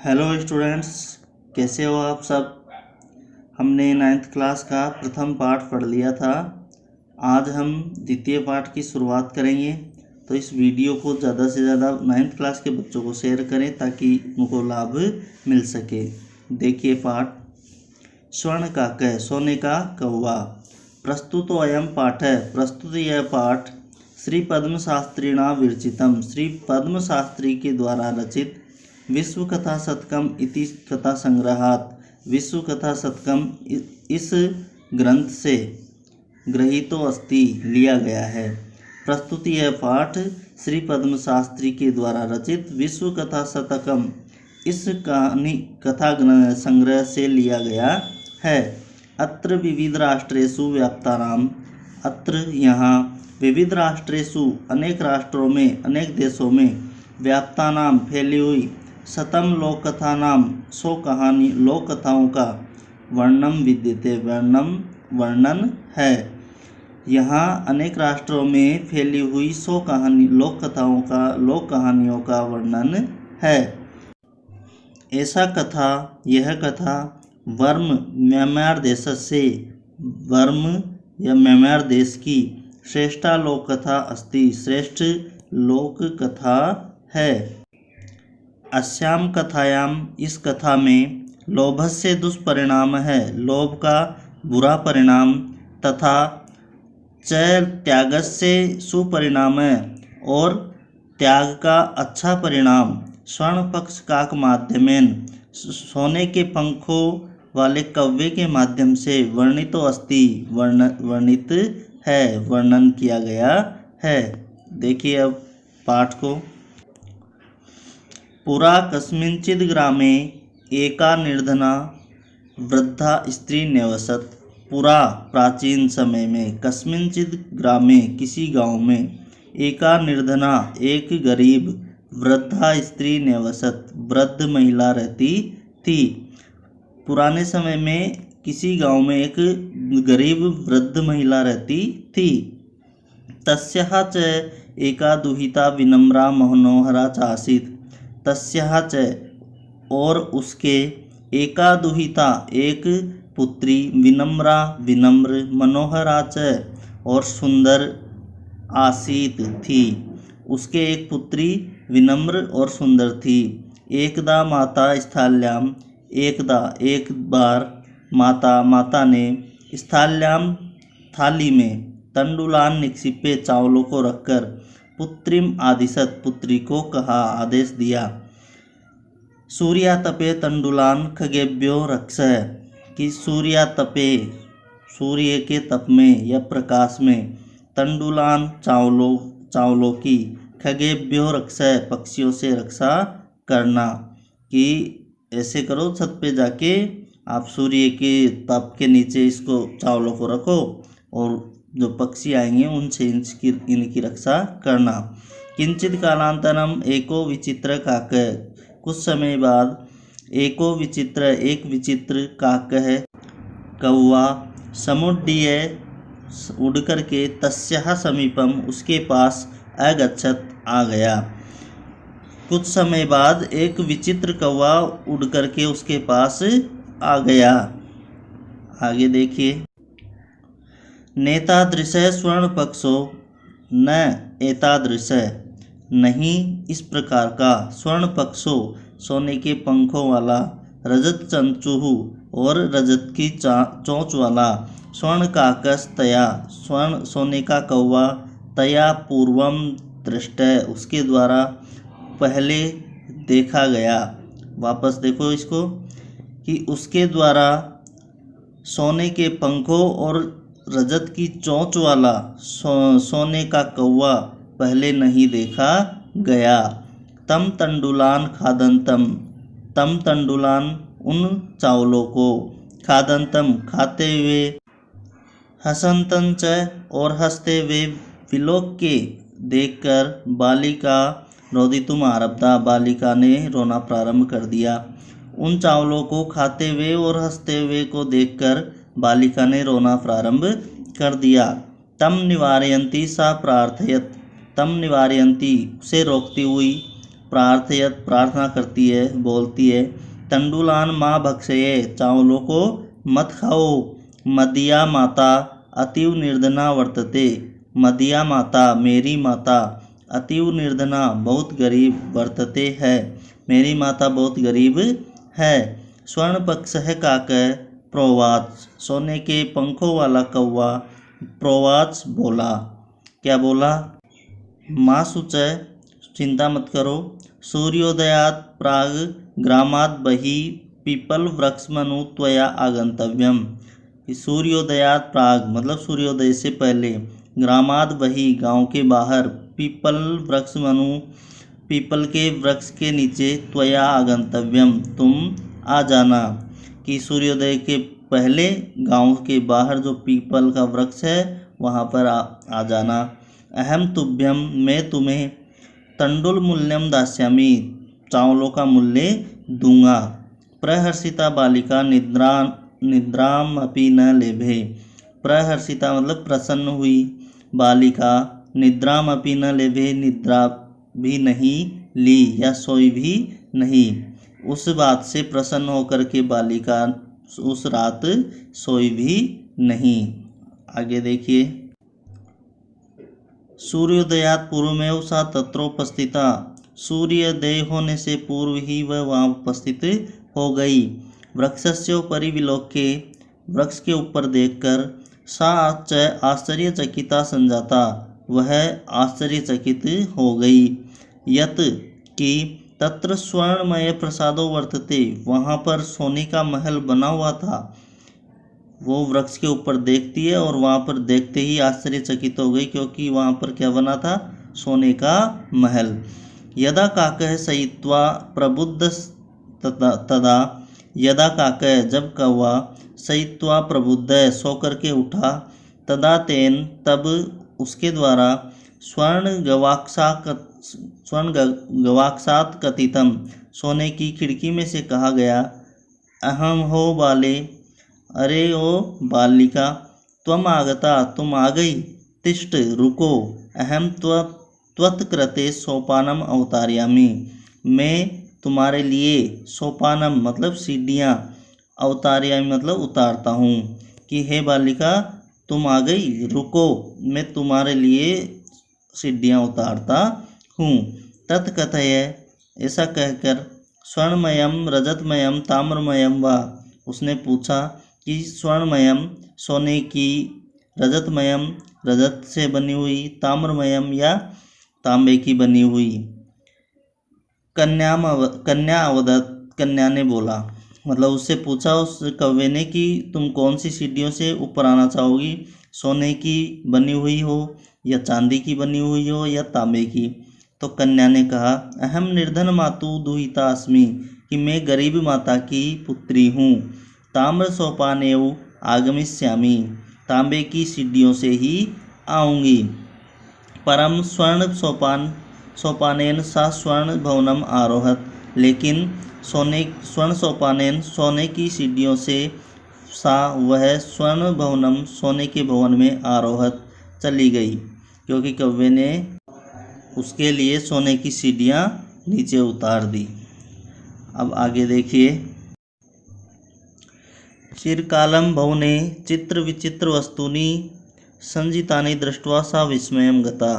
Hello students, कैसे हो आप सब। हमने 9th क्लास का प्रथम पाठ पढ़ लिया था। आज हम द्वितीय पाठ की शुरुआत करेंगे। तो इस वीडियो को ज़्यादा से ज़्यादा 9th क्लास के बच्चों को शेयर करें ताकि उनको लाभ मिल सके। देखिए पाठ। स्वर्ण काकः सोने का कौवा। प्रस्तुत अयम पाठ है, प्रस्तुत यह पाठ श्री पद्म शास्त्रिणा विरचितम, श्री पद्म शास्त्री के द्वारा रचित विश्व कथा शतकम इति कथा संग्रहात, विश्व कथा शतकम इस ग्रंथ से गृहीतो अस्ति लिया गया है। प्रस्तुत यह पाठ श्री पद्म शास्त्री के द्वारा रचित विश्व कथा शतकम इस कथा संग्रह से लिया गया है। अत्र विविध राष्ट्रेषु व्याप्तानाम, अत्र यहाँ विविध राष्ट्रेषु अनेक राष्ट्रों में, अनेक देशों में, व्याप्तानाम फैली हुई, शतम लोक कथा नाम 100 कहानी लोक कथाओं का वर्णन विद्यते, वर्णन है। यहाँ अनेक राष्ट्रों में फैली हुई 100 कहानी लोक कहानियों का वर्णन है। ऐसा कथा, यह कथा वर्म म्यांमार देश से, वर्म या म्यांमार देश की श्रेष्ठा लोक कथा अस्ति, श्रेष्ठ लोक कथा है। अस्याम कथायाम, इस कथा में लोभस्य दुष्परिणाम है, लोभ का बुरा परिणाम, तथा च त्यागस्य सुपरिणाम है, और त्याग का अच्छा परिणाम। स्वर्ण पक्ष काक माध्यमेन, सोने के पंखों वाले कौवे के माध्यम से वर्णितो अस्ति, वर्णित है, वर्णन किया गया है। देखिए अब पाठ को। पुरा कस्मिंचिद ग्रामे एका निर्धना वृद्धा स्त्री न्यवसत। पुरा प्राचीन समय में, कस्मिंचिद ग्रामे किसी गांव में, एका निर्धना एक गरीब, वृद्धा स्त्री न्यवसत वृद्ध महिला रहती थी। पुराने समय में किसी गांव में एक गरीब वृद्ध महिला रहती थी। तस्याः च एका दुहिता विनम्रा मनोहरा च आसीत्, तस्याः च और उसके, एका दुहिता एक पुत्री, विनम्रा विनम्र, मनोहरा च और सुंदर, आसीत थी, उसके एक पुत्री विनम्र और सुंदर थी। एकदा माता स्थाल्याम, एकदा एक बार, माता ने स्थाल्याम थाली में, तंडुलान निक्षिपे चावलों को रखकर, पुत्रीम आदिशत पुत्री को कहा, आदेश दिया। सूर्यातपे तंडुलान खगेभ्यो रक्षः, कि सूर्यातपे सूर्य के तप में या प्रकाश में, तंडुलान चावलों की, खगेभ्यो रक्षः पक्षियों से रक्षा करना, कि ऐसे करो छत पे जाके आप सूर्य के तप के नीचे इसको चावलों को रखो और जो पक्षी आएंगे उनसे इनकी रक्षा करना। किंचित कालांतरम एको विचित्र काकः, कुछ समय बाद, एको विचित्र एक विचित्र काकः कौवा, समुड्डीय उड़ करके, तस्याः समीपम उसके पास, अगच्छत आ गया। कुछ समय बाद एक विचित्र कौवा उड़ करके उसके पास आ गया। आगे देखिए। नेतादृशः स्वर्ण पक्षो न एतादृशः, नहीं इस प्रकार का, स्वर्ण पक्षो सोने के पंखों वाला, रजत चंचुः और रजत की चोंच वाला, स्वर्ण काकस तया स्वर्ण सोने का कौवा, तया पूर्वम दृष्ट उसके द्वारा पहले देखा गया। वापस देखो इसको, कि उसके द्वारा सोने के पंखों और रजत की चोंच वाला सोने का कौवा पहले नहीं देखा गया। तम तंडुलान खादंतम, तम तंडुलान उन चावलों को, खादंतम खाते हुए, हसंतन च और हंसते हुए, विलोक के देखकर, बालिका रोदितुम आरब्धा बालिका ने रोना प्रारंभ कर दिया। उन चावलों को खाते हुए और हंसते हुए को देखकर बालिका ने रोना प्रारंभ कर दिया। तम निवारयंती सा प्रार्थयत, तम निवारयंती उसे रोकती हुई, प्रार्थयत प्रार्थना करती है, बोलती है। तंडुलान माँ भक्षये, चावलों को मत खाओ। मदिया माता अतीव निर्धना वर्तते, मदिया माता मेरी माता, अतीव निर्धना बहुत गरीब, वर्तते है मेरी माता बहुत गरीब है। स्वर्ण पक्षः काकः प्रोवाच, सोने के पंखों वाला कौवा प्रोवाच बोला। क्या बोला? माँ शुचः, चिंता मत करो। सूर्योदयात् प्राग ग्रामात् बहिः पीपल वृक्षमनु त्वया आगंतव्यम। सूर्योदयात् प्राग मतलब सूर्योदय से पहले, ग्रामात् बहिः गांव के बाहर, पीपल वृक्षमनु पीपल के वृक्ष के नीचे, त्वया आगंतव्यम तुम आ जाना। कि सूर्योदय के पहले गांव के बाहर जो पीपल का वृक्ष है वहाँ पर आ जाना। अहम तुभ्यम, मैं तुम्हें तंडुल मूल्यम दास्यामि, चावलों का मूल्य दूंगा। प्रहर्षिता बालिका निद्राम अपि न लेभे, प्रहर्षिता मतलब प्रसन्न हुई, बालिका निद्राम अपि न लेभे निद्रा भी नहीं ली या सोई भी नहीं। उस बात से प्रसन्न होकर के बालिका उस रात सोई भी नहीं। आगे देखिए। सूर्योदयात पूर्वमेव सा तत्रोपस्थिता, सूर्योदय होने से पूर्व ही वह वहाँ उपस्थित हो गई। वृक्षस्योपरि विलोक्य, वृक्ष के ऊपर देखकर, सा आश्चर्यचकिता संजाता, वह आश्चर्यचकित हो गई। यत कि तत्र स्वर्णमय प्रसादो वर्तते, वहाँ पर सोने का महल बना हुआ था। वो वृक्ष के ऊपर देखती है और वहाँ पर देखते ही आश्चर्यचकित हो गई, क्योंकि वहाँ पर क्या बना था? सोने का महल। यदा काकः सयित्वा प्रबुद्ध तदा, यदा काकः जब कौवा, सयित्वा प्रबुद्ध सो करके उठा, तदा तेन तब उसके द्वारा, स्वर्ण गवाक्षात कथितम, सोने की खिड़की में से कहा गया, अहम हो बाले, अरे ओ बालिका, त्वम आगता तुम आ गई, तिष्ठ रुको, अहम त्वत्कृते सोपानम अवतारयामि, मैं तुम्हारे लिए सोपानम मतलब सीढ़ियाँ, अवतारयामि मतलब उतारता हूँ। कि हे बालिका तुम आ गई, रुको, मैं तुम्हारे लिए सीढ़ियाँ उतारता हूँ। तत्कथय, ऐसा कहकर, स्वर्णमयम रजतमयम ताम्रमयम वा, उसने पूछा कि स्वर्णमयम सोने की, रजतमयम रजत से बनी हुई, ताम्रमयम या तांबे की बनी हुई। कन्या अवदत, कन्या ने बोला, मतलब उससे पूछा उस कौवे ने कि तुम कौन सी सीढ़ियों से ऊपर आना चाहोगी, सोने की बनी हुई हो या चांदी की बनी हुई हो या तांबे की। तो कन्या ने कहा, अहम निर्धन मातु दुहिता अस्मि, कि मैं गरीब माता की पुत्री हूँ। ताम्र सोपानेव आगमिष्यामि, तांबे की सीढ़ियों से ही आऊँगी। परम स्वर्ण सोपानेन सा स्वर्ण भवनम आरोहत, लेकिन स्वर्ण सोपानेन सोने की सीढ़ियों से, सा वह स्वर्ण भवनम सोने के भवन में आरोहत चली गई, क्योंकि कौवे ने उसके लिए सोने की सीढ़ियाँ नीचे उतार दी। अब आगे देखिए। चिरकालम भवने चित्र विचित्र वस्तूनि संजितानि दृष्ट्वा सा विस्मयम गता।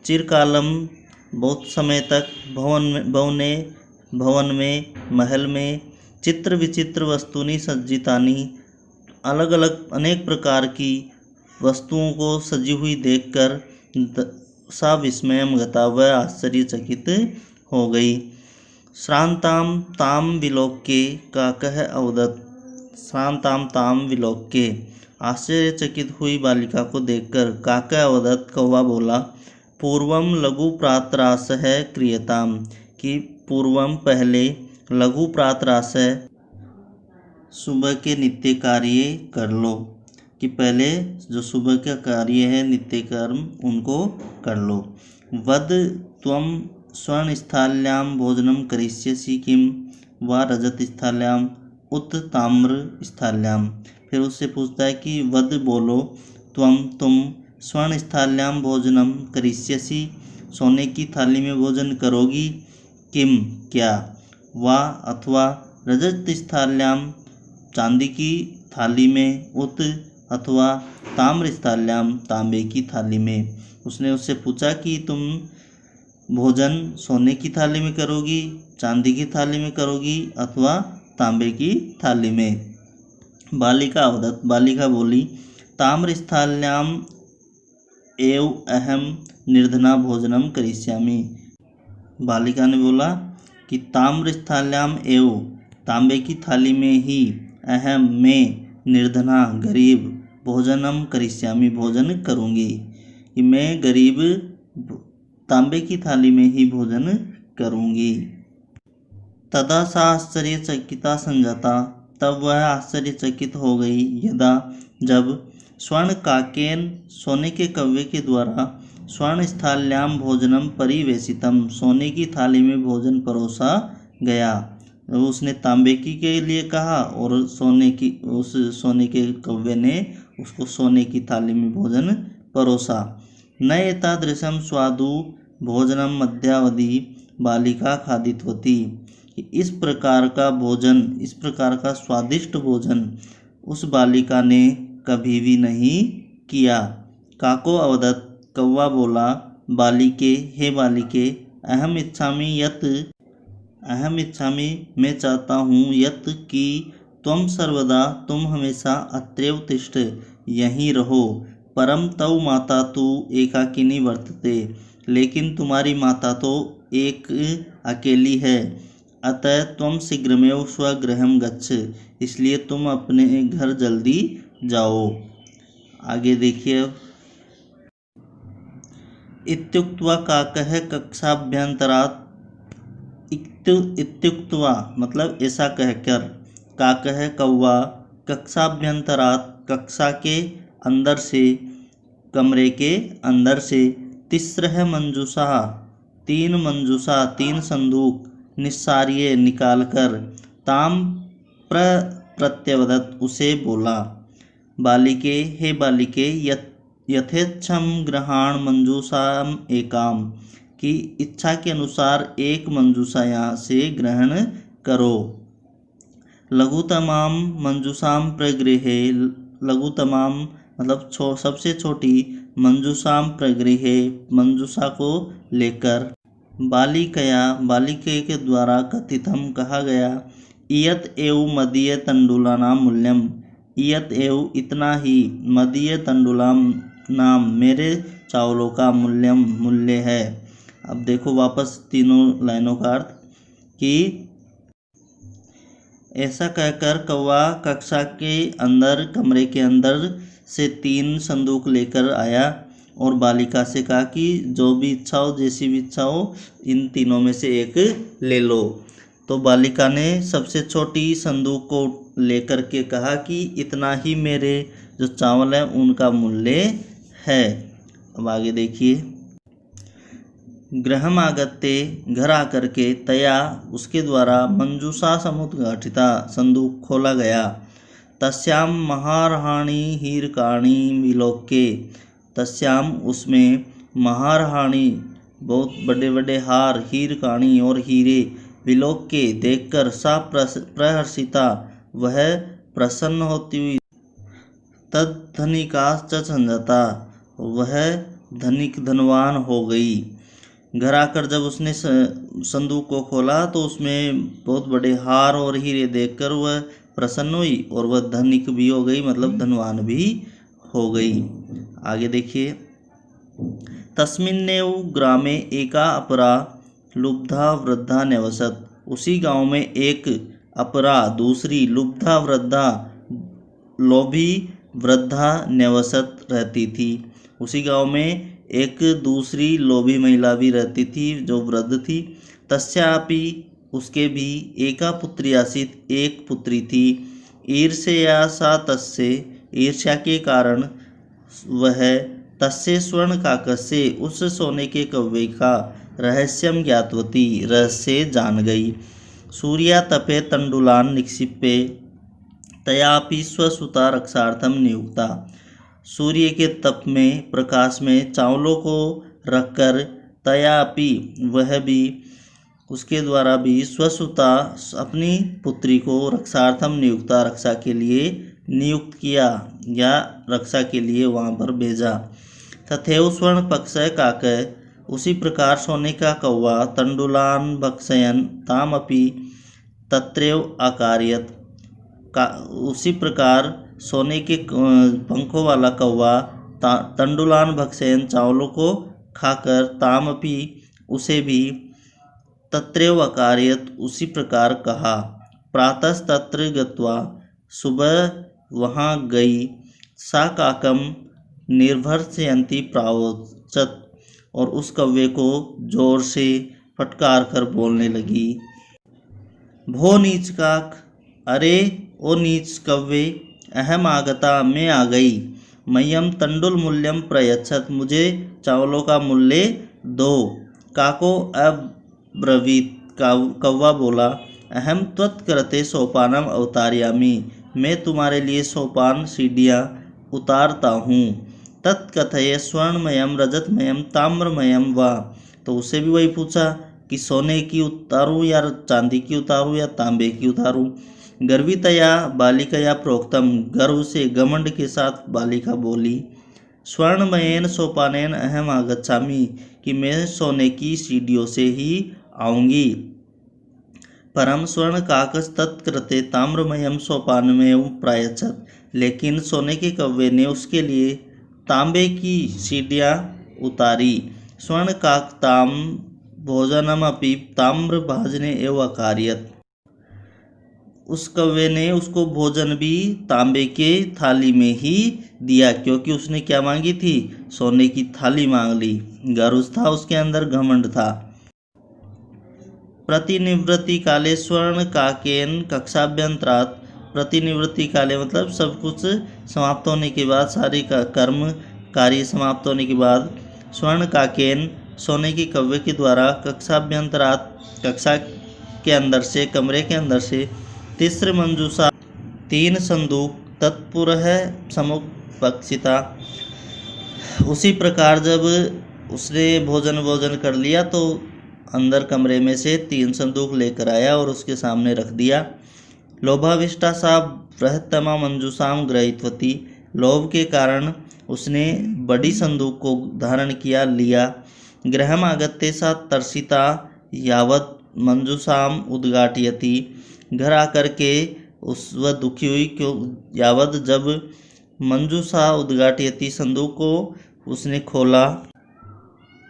चिरकालम बहुत समय तक, भवन में महल में, चित्र विचित्र वस्तुनि सज्जितानि अलग अलग अनेक प्रकार की वस्तुओं को सजी हुई देखकर, सा विस्मयम गता वह आश्चर्यचकित हो गई। श्रांताम ताम विलोक्य काकः अवदत्, श्रांताम ताम विलोक्य आश्चर्यचकित हुई बालिका को देखकर काकः अवदत् कौवा बोला, पूर्वम लघु प्रातरासः क्रियताम, कि पूर्वम पहले, लघु प्रातरासः सुबह के नित्य कार्य कर लो, कि पहले जो सुबह का कार्य है नित्य कर्म उनको कर लो। वद त्वम स्वर्ण स्थाल्यां भोजनम करिष्यसि किम वा रजत स्थाल्यां उत ताम्र स्थाल्यां। फिर उससे पूछता है कि वद बोलो, तुम स्वर्ण स्थाल्यां भोजनम करिष्यसि, सोने की थाली में भोजन करोगी, किम क्या, वा अथवा रजतस्थाल्यां चांदी की थाली में, उत अथवा ताम्रस्थाल्यां तांबे की थाली में। उसने उससे पूछा कि तुम भोजन सोने की थाली में करोगी, चांदी की थाली में करोगी अथवा तांबे की थाली में। बालिका अवदत्, बालिका बोली, ताम्रस्थाल्यां एव अहम निर्धना भोजनम करिष्यामि। बालिका ने बोला कि ताम्रस्थाल्यां एव, तांबे की थाली में ही, अहम मैं, निर्धना गरीब, भोजनम करिष्यामि भोजन करूँगी, कि मैं गरीब तांबे की थाली में ही भोजन करूँगी। तदा सा आश्चर्यचकिता संजाता, तब वह आश्चर्यचकित हो गई, यदा जब स्वर्ण काकेन, सोने के कौवे के द्वारा, स्वर्ण स्थाल्यां भोजनम परिवेशितम, सोने की थाली में भोजन परोसा गया। उसने तांबे की के लिए कहा और उस सोने के कौवे ने उसको सोने की थाली में भोजन परोसा। न एतादृशं स्वादु भोजनम मध्यावधि बालिका खादित होती, इस प्रकार का भोजन, इस प्रकार का स्वादिष्ट भोजन उस बालिका ने कभी भी नहीं किया। काको अवदत्, कौवा बोला, बालिके, हे बालिके, अहम इच्छामि मैं चाहता हूँ, यत् कि त्वं सर्वदा, तुम हमेशा, अत्रैव तिष्ठ यहीं रहो, परम तव माता तु एकाकिनी वर्तते, लेकिन तुम्हारी माता तो एक अकेली है। अतः त्वं शीघ्रमेव स्वगृहं गच्छ, इसलिए तुम अपने घर जल्दी जाओ। आगे देखिए। इत्युक्त्वा काकः कक्षाभ्यंतरात्, इत्युक्त्वा मतलब ऐसा कहकर, काकः कौवा, कक्षाभ्यंतरात् कक्षा के अंदर से, कमरे के अंदर से, तिस्रः मंजूषा, तीन मंजूषा, तीन संदूक, निस्सार्य निकालकर, ताम प्रत्यवदत् उसे बोला, बालिके, हे बालिके, यथेच्छं गृहाण मंजूषाम एकाम, की इच्छा के अनुसार एक मंजूषा यहाँ से ग्रहण करो। लघुतमाम मंजूषाम प्रगृहे, लघुतमाम मतलब सबसे छोटी, मंजूषाम प्रगृहे मंजूषा को लेकर, बालिकया, बालिके के द्वारा कथितम कहा गया, इयत एव मदीय तंडुलानाम मूल्यम, इयत एव इतना ही, मदीय तंडुलाम नाम मेरे चावलों का मूल्य है। अब देखो वापस तीनों लाइनों का अर्थ, कि ऐसा कहकर कौवा कक्षा के अंदर, कमरे के अंदर से तीन संदूक लेकर आया और बालिका से कहा कि जो भी इच्छा हो, जैसी भी इच्छा हो, इन तीनों में से एक ले लो। तो बालिका ने सबसे छोटी संदूक को लेकर के कहा कि इतना ही मेरे जो चावल है उनका मूल्य है। अब आगे देखिए। गृहम आगत्ते, घर आकर के, तया उसके द्वारा, मंजूषा समुद्घाटिता संदूक खोला गया, तस्याम महारहाणी हीरकाणी विलोके, तस्याम उसमें, महारहाणी बहुत बड़े बड़े हार, हीरकाणी और हीरे, विलोके देखकर, सा प्रहर्षिता वह प्रसन्न होती हुई, तद धनिकाश्च संजाता वह धनिक धनवान हो गई। घर आकर जब उसने संदूक को खोला तो उसमें बहुत बड़े हार और हीरे देखकर वह प्रसन्न हुई और वह धनिक भी हो गई, मतलब धनवान भी हो गई। आगे देखिए। तस्मिन्नेव ग्रामे एका अपरा लुब्धा वृद्धा न्यवसत, उसी गांव में एक अपरा दूसरी, लुब्धा वृद्धा लोभी वृद्धा न्यवसत रहती थी। उसी गांव में एक दूसरी लोभी महिला भी रहती थी जो वृद्ध थी। तस्यापि उसके भी एका पुत्री आसीत, एक पुत्री थी। ईर्ष्या सा तस्य, ईर्ष्या के कारण वह तस्य स्वर्ण काकस्य, उस सोने के कौवे का रहस्यम ज्ञातवती, रहस्य जान गई। सूर्या तपे तंडुलान निक्षिप्य तयापि स्वसुता रक्षार्थम नियुक्ता, सूर्य के तप में, प्रकाश में चावलों को रखकर, तयापि वह भी, उसके द्वारा भी स्वसुता अपनी पुत्री को रक्षार्थम नियुक्ता, रक्षा के लिए नियुक्त किया या रक्षा के लिए वहाँ पर भेजा। तथैव स्वर्ण पक्षय काकय, उसी प्रकार सोने का कौवा तंडुलान भक्षयन तामपि तत्रैव अकारयत, उसी प्रकार सोने के पंखों वाला कौवा तंडुलान भक्षयन, चावलों को खाकर, तामपि उसे भी, तत्रैव अकारयत उसी प्रकार कहा। प्रातस्तत्र गत्वा, सुबह वहाँ गई, सा काकम निर्भर्त्सयन्ती प्रावोचत, और उस कौवे को जोर से फटकार कर बोलने लगी। भो नीच काक, अरे ओ नीच कौवे, अहम आगता, मैं आ गई, मह्यम तंडुल मूल्यम प्रयच्छत, मुझे चावलों का मूल्य दो। काको अब्रवीत, कौवा बोला, अहम त्वत्कृते सोपानम अवतारयामि, मैं तुम्हारे लिए सोपान सीढ़ियाँ उतारता हूँ। तत्कथय स्वर्णमयम रजतमयम ताम्रमयम वा, तो उसे भी वही पूछा कि सोने की उतारूँ या चांदी की उतारूँ या तांबे की उतारूँ। गर्वितया बालिकया प्रोक्तम, गर्व से घमंड के साथ बालिका बोली, स्वर्णमयेन सोपानेन अहम आगच्छामि, कि मैं सोने की सीढ़ियों से ही आऊँगी। परम स्वर्ण काकस तत्कृते ताम्रमयम सोपानमेव प्रायच्छत, लेकिन सोने के कौवे ने उसके लिए तांबे की सीढ़ियाँ उतारी। स्वर्ण काक ताम भोजनमपि ताम्र भाजने एवं अकारयत, उस कौवे ने उसको भोजन भी तांबे के थाली में ही दिया, क्योंकि उसने क्या मांगी थी, सोने की थाली मांग ली। गर्व था उसके अंदर, घमंड था। प्रतिनिवृत्ति काले स्वर्ण काकेन कक्षाभ्यंतरात, प्रतिनिवृत्ति काले मतलब सब कुछ समाप्त होने के बाद, सारी का कर्म कार्य समाप्त होने के बाद, स्वर्ण काकेन सोने के कौवे के द्वारा, कक्षाभ्यंतरात कक्षा के अंदर से, कमरे के अंदर से, तीसरे मंजूषा 3 संदूक, तत्पुरः समुपक्षिता, उसी प्रकार जब उसने भोजन कर लिया तो अंदर कमरे में से 3 संदूक लेकर आया और उसके सामने रख दिया। लोभाविष्टा सा बृहत्तमा मंजूषाम गृहीतवती, लोभ के कारण उसने बड़ी संदूक को धारण किया, लिया। गृहम आगत्य सा तर्षिता यावत मंजूषाम उद्घाटयति, घर आकर के वह दुखी हुई, क्यों, यावत जब मंजूषा उद्घाटयति, संदूक को उसने खोला,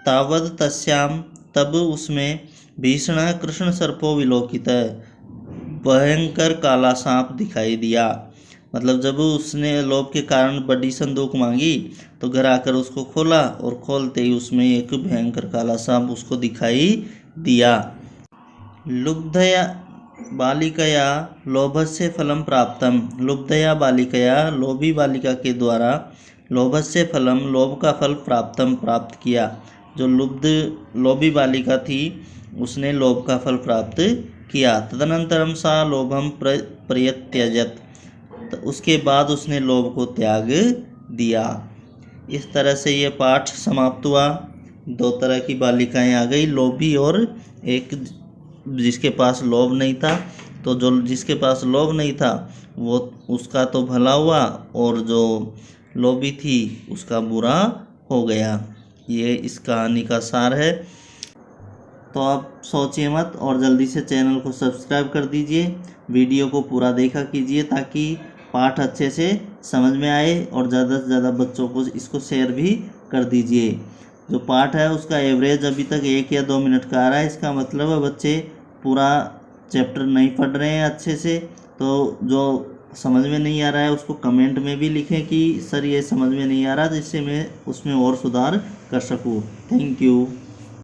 तावद तस्याम तब उसमें भीषण कृष्ण सर्पो विलोकित, भयंकर काला सांप दिखाई दिया। मतलब जब उसने लोभ के कारण बड़ी संदूक मांगी तो घर आकर उसको खोला और खोलते ही उसमें एक भयंकर काला सांप उसको दिखाई दिया। लुब्धया बालिकया लोभस्य फलम प्राप्तम, लुब्धया बालिकया लोभी बालिका के द्वारा, लोभस्य फलम लोभ का फल प्राप्तम प्राप्त किया। जो लोभी बालिका थी उसने लोभ का फल प्राप्त किया। तदनंतरम सा लोभम प्रत्यजत, तो उसके बाद उसने लोभ को त्याग दिया। इस तरह से ये पाठ समाप्त हुआ। 2 तरह की बालिकाएं आ गई, लोभी और एक जिसके पास लोभ नहीं था। तो जो जिसके पास लोभ नहीं था वो उसका तो भला हुआ और जो लोभी थी उसका बुरा हो गया। ये इस कहानी का सार है। तो आप सोचिए मत और जल्दी से चैनल को सब्सक्राइब कर दीजिए, वीडियो को पूरा देखा कीजिए ताकि पाठ अच्छे से समझ में आए, और ज़्यादा से ज़्यादा बच्चों को इसको शेयर भी कर दीजिए। जो पाठ है उसका एवरेज अभी तक 1 या 2 मिनट का आ रहा है, इसका मतलब है बच्चे पूरा चैप्टर नहीं पढ़ रहे हैं अच्छे से। तो जो समझ में नहीं आ रहा है उसको कमेंट में भी लिखें कि सर ये समझ में नहीं आ रहा, जिससे मैं उसमें और सुधार कर सकूँ। Thank you.